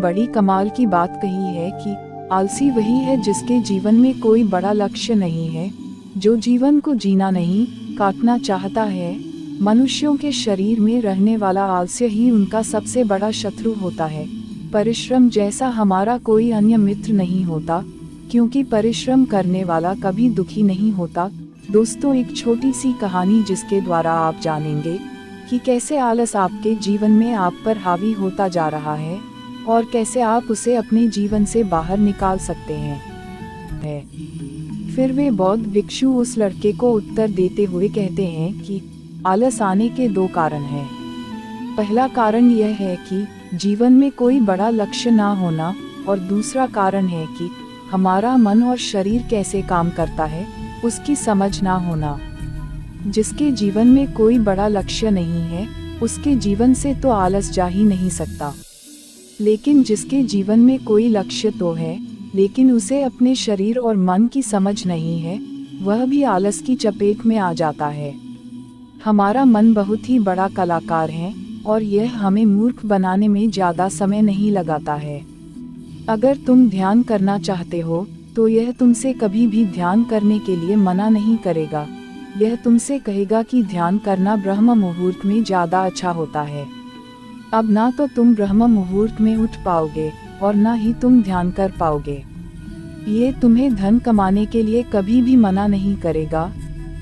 बड़ी कमाल की बात कही है कि आलसी वही है जिसके जीवन में कोई बड़ा लक्ष्य नहीं है, जो जीवन को जीना नहीं काटना चाहता है। मनुष्यों के शरीर में रहने वाला आलस्य ही उनका सबसे बड़ा शत्रु होता है। परिश्रम जैसा हमारा कोई अन्य मित्र नहीं होता, क्योंकि परिश्रम करने वाला कभी दुखी नहीं होता। दोस्तों, एक छोटी सी कहानी जिसके द्वारा आप जानेंगे कि कैसे आलस आपके जीवन में आप पर हावी होता जा रहा है और कैसे आप उसे अपने जीवन से बाहर निकाल सकते हैं। फिर वे बौद्ध भिक्षु उस लड़के को उत्तर देते हुए कहते हैं कि आलस आने के दो कारण हैं। पहला कारण यह है कि जीवन में कोई बड़ा लक्ष्य ना होना, और दूसरा कारण है कि हमारा मन और शरीर कैसे काम करता है उसकी समझ ना होना। जिसके जीवन में कोई बड़ा लक्ष्य नहीं है, उसके जीवन से तो आलस जा ही नहीं सकता। लेकिन जिसके जीवन में कोई लक्ष्य तो है, लेकिन उसे अपने शरीर और मन की समझ नहीं है, वह भी आलस की चपेट में आ जाता है। हमारा मन बहुत ही बड़ा कलाकार है और यह हमें मूर्ख बनाने में ज़्यादा समय नहीं लगाता है। अगर तुम ध्यान करना चाहते हो तो यह तुमसे कभी भी ध्यान करने के लिए मना नहीं करेगा। यह तुमसे कहेगा कि ध्यान करना ब्रह्म मुहूर्त में ज़्यादा अच्छा होता है। अब ना तो तुम ब्रह्म मुहूर्त में उठ पाओगे और ना ही तुम ध्यान कर पाओगे। ये तुम्हें धन कमाने के लिए कभी भी मना नहीं करेगा,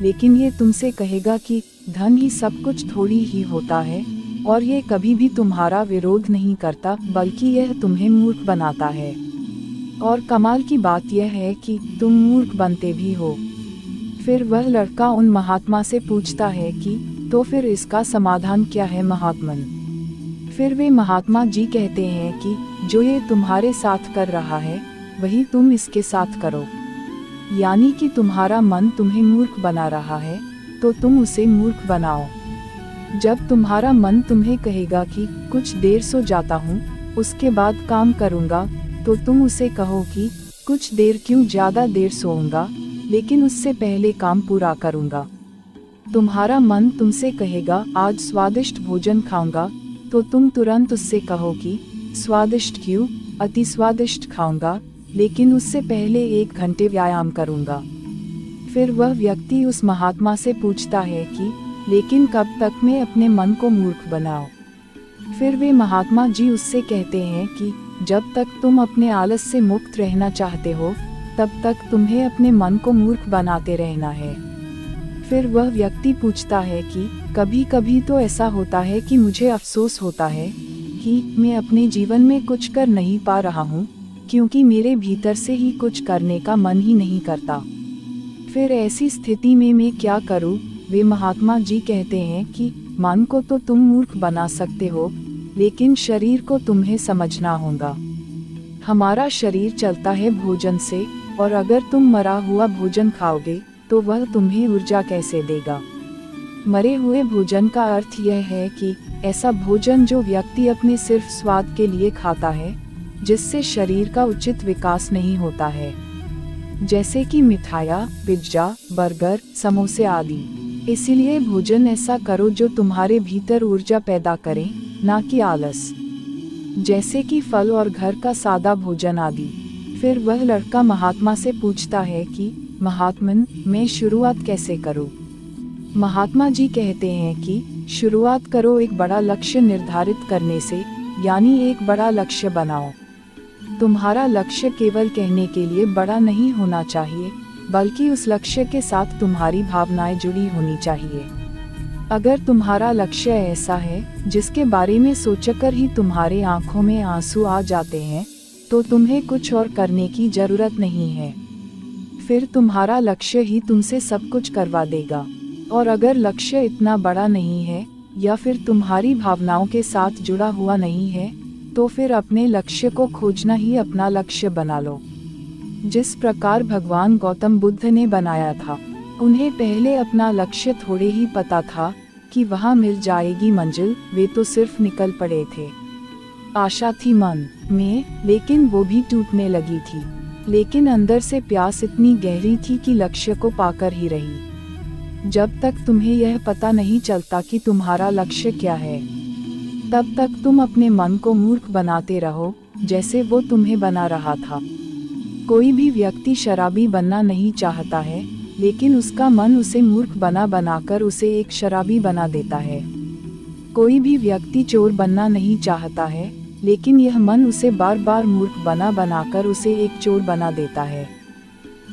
लेकिन ये तुमसे कहेगा कि धन ही सब कुछ थोड़ी ही होता है, और ये कभी भी तुम्हारा विरोध नहीं करता, बल्कि यह तुम्हें मूर्ख बनाता है। और कमाल की बात यह है कि तुम मूर्ख बनते भी हो। फिर वह लड़का उन महात्मा से पूछता है कि तो फिर इसका समाधान क्या है महात्मन? फिर वे महात्मा जी कहते हैं कि जो ये तुम्हारे साथ कर रहा है वही तुम इसके साथ करो। यानी कि तुम्हारा मन तुम्हें मूर्ख बना रहा है तो तुम उसे मूर्ख बनाओ। जब तुम्हारा मन तुम्हें कहेगा कि कुछ देर सो जाता हूँ, उसके बाद काम करूँगा, तो तुम उसे कहो कि कुछ देर क्यों, ज़्यादा देर सोऊंगा, लेकिन उससे पहले काम पूरा करूँगा। तुम्हारा मन तुमसे कहेगा आज स्वादिष्ट भोजन खाऊंगा, तो तुम तुरंत उससे कहो कि स्वादिष्ट क्यों, अति स्वादिष्ट खाऊंगा, लेकिन उससे पहले 1 घंटे व्यायाम करूँगा। फिर वह व्यक्ति उस महात्मा से पूछता है कि लेकिन कब तक मैं अपने मन को मूर्ख बनाऊं? फिर वे महात्मा जी उससे कहते हैं कि जब तक तुम अपने आलस से मुक्त रहना चाहते हो, तब तक तुम्हें अपने मन को मूर्ख बनाते रहना है। फिर वह व्यक्ति पूछता है कि कभी कभी तो ऐसा होता है कि मुझे अफसोस होता है कि मैं अपने जीवन में कुछ कर नहीं पा रहा हूँ, क्योंकि मेरे भीतर से ही कुछ करने का मन ही नहीं करता। फिर ऐसी स्थिति में मैं क्या करूँ? वे महात्मा जी कहते हैं कि मन को तो तुम मूर्ख बना सकते हो, लेकिन शरीर को तुम्हें समझना होगा। हमारा शरीर चलता है भोजन से, और अगर तुम मरा हुआ भोजन खाओगे तो वह तुम्हें ऊर्जा कैसे देगा? मरे हुए भोजन का अर्थ यह है कि ऐसा भोजन जो व्यक्ति अपने सिर्फ स्वाद के लिए खाता है, जिससे शरीर का उचित विकास नहीं होता है, जैसे कि मिठाइयाँ, पिज्जा, बर्गर, समोसे आदि। इसीलिए भोजन ऐसा करो जो तुम्हारे भीतर ऊर्जा पैदा करे, ना कि आलस, जैसे कि फल और घर का सादा भोजन आदि। फिर वह लड़का महात्मा से पूछता है कि महात्मन, मैं शुरुआत कैसे करूं? महात्मा जी कहते हैं कि शुरुआत करो एक बड़ा लक्ष्य निर्धारित करने से, यानी एक बड़ा लक्ष्य बनाओ। तुम्हारा लक्ष्य केवल कहने के लिए बड़ा नहीं होना चाहिए, बल्कि उस लक्ष्य के साथ तुम्हारी भावनाएं जुड़ी होनी चाहिए। अगर तुम्हारा लक्ष्य ऐसा है जिसके बारे में सोचकर ही तुम्हारे आंखों में आंसू आ जाते हैं, तो तुम्हें कुछ और करने की जरूरत नहीं है। फिर तुम्हारा लक्ष्य ही तुमसे सब कुछ करवा देगा। और अगर लक्ष्य इतना बड़ा नहीं है या फिर तुम्हारी भावनाओं के साथ जुड़ा हुआ नहीं है, तो फिर अपने लक्ष्य को खोजना ही अपना लक्ष्य बना लो। जिस प्रकार भगवान गौतम बुद्ध ने बनाया था, उन्हें पहले अपना लक्ष्य थोड़े ही पता था कि वहाँ मिल जाएगी मंजिल, वे तो सिर्फ निकल पड़े थे। आशा थी मन में, लेकिन वो भी टूटने लगी थी। लेकिन अंदर से प्यास इतनी गहरी थी कि लक्ष्य को पाकर ही रही। जब तक तुम्हें यह पता नहीं चलता कि तुम्हारा लक्ष्य क्या है, तब तक तुम अपने मन को मूर्ख बनाते रहो जैसे वो तुम्हें बना रहा था। कोई भी व्यक्ति शराबी बनना नहीं चाहता है, लेकिन उसका मन उसे मूर्ख बनाकर उसे एक शराबी बना देता है। कोई भी व्यक्ति चोर बनना नहीं चाहता है, लेकिन यह मन उसे बार बार मूर्ख बनाकर उसे एक चोर बना देता है।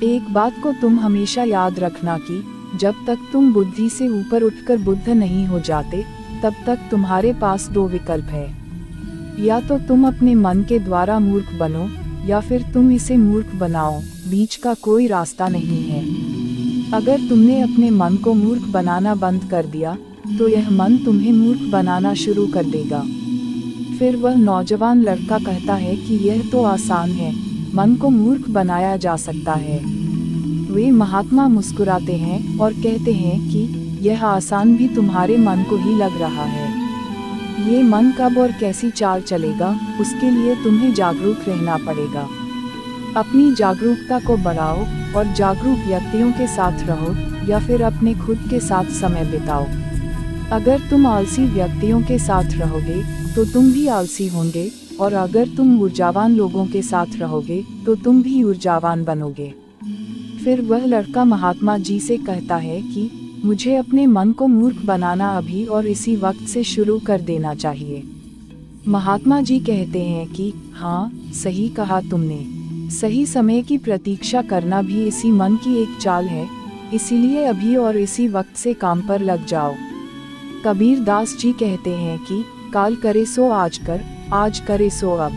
एक बात को तुम हमेशा याद रखना कि जब तक तुम बुद्धि से ऊपर उठकर बुद्ध नहीं हो जाते, तब तक तुम्हारे पास दो विकल्प है। या तो तुम अपने मन के द्वारा मूर्ख बनो, या फिर तुम इसे मूर्ख बनाओ, बीच का कोई रास्ता नहीं है। अगर तुमने अपने मन को मूर्ख बनाना बंद कर दिया, तो यह मन तुम्हें मूर्ख बनाना शुरू कर देगा। फिर वह नौजवान लड़का कहता है कि यह तो आसान है, मन को मूर्ख बनाया जा सकता है। वे महात्मा मुस्कुराते हैं और कहते हैं कि यह आसान भी तुम्हारे मन को ही लग रहा है। ये मन कब और कैसी चाल चलेगा, उसके लिए तुम्हें जागरूक रहना पड़ेगा। अपनी जागरूकता को बढ़ाओ और जागरूक व्यक्तियों के साथ रहो, या फिर अपने खुद के साथ समय बिताओ। अगर तुम आलसी व्यक्तियों के साथ रहोगे तो तुम भी आलसी होंगे, और अगर तुम ऊर्जावान लोगों के साथ रहोगे तो तुम भी ऊर्जावान बनोगे। फिर वह लड़का महात्मा जी से कहता है कि मुझे अपने मन को मूर्ख बनाना अभी और इसी वक्त से शुरू कर देना चाहिए। महात्मा जी कहते हैं कि हाँ, सही कहा तुमने। सही समय की प्रतीक्षा करना भी इसी मन की एक चाल है, इसीलिए अभी और इसी वक्त से काम पर लग जाओ। कबीर दास जी कहते हैं कि काल करे सो आज कर, आज करे सो अब।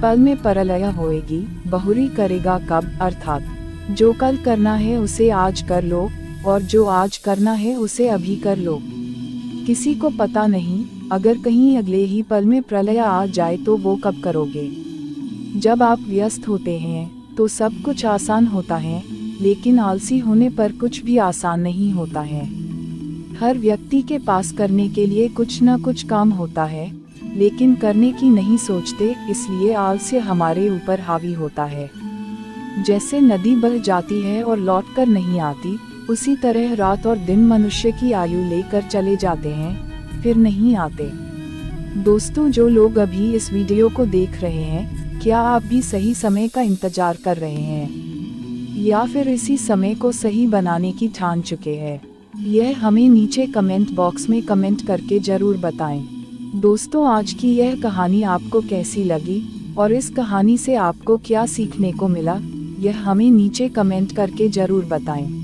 पल में परलय होएगी, बहुरी करेगा कब। अर्थात जो कल करना है उसे आज कर लो, और जो आज करना है उसे अभी कर लो। किसी को पता नहीं, अगर कहीं अगले ही पल में प्रलय आ जाए तो वो कब करोगे। जब आप व्यस्त होते हैं तो सब कुछ आसान होता है, लेकिन आलसी होने पर कुछ भी आसान नहीं होता है। हर व्यक्ति के पास करने के लिए कुछ न कुछ काम होता है, लेकिन करने की नहीं सोचते, इसलिए आलस्य हमारे ऊपर हावी होता है। जैसे नदी बह जाती है और लौटकर नहीं आती, उसी तरह रात और दिन मनुष्य की आयु लेकर चले जाते हैं, फिर नहीं आते। दोस्तों, जो लोग अभी इस वीडियो को देख रहे हैं, क्या आप भी सही समय का इंतजार कर रहे हैं, या फिर इसी समय को सही बनाने की ठान चुके हैं? यह हमें नीचे कमेंट बॉक्स में कमेंट करके जरूर बताएं। दोस्तों, आज की यह कहानी आपको कैसी लगी और इस कहानी से आपको क्या सीखने को मिला, यह हमें नीचे कमेंट करके जरूर बताएं।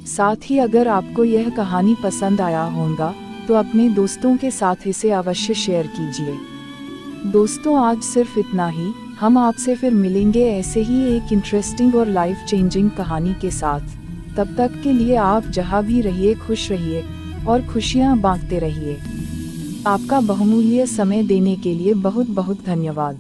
साथ ही अगर आपको यह कहानी पसंद आया होगा तो अपने दोस्तों के साथ इसे अवश्य शेयर कीजिए। दोस्तों, आज सिर्फ इतना ही। हम आपसे फिर मिलेंगे ऐसे ही एक इंटरेस्टिंग और लाइफ चेंजिंग कहानी के साथ। तब तक के लिए आप जहाँ भी रहिए खुश रहिए और खुशियाँ बांटते रहिए। आपका बहुमूल्य समय देने के लिए बहुत बहुत धन्यवाद।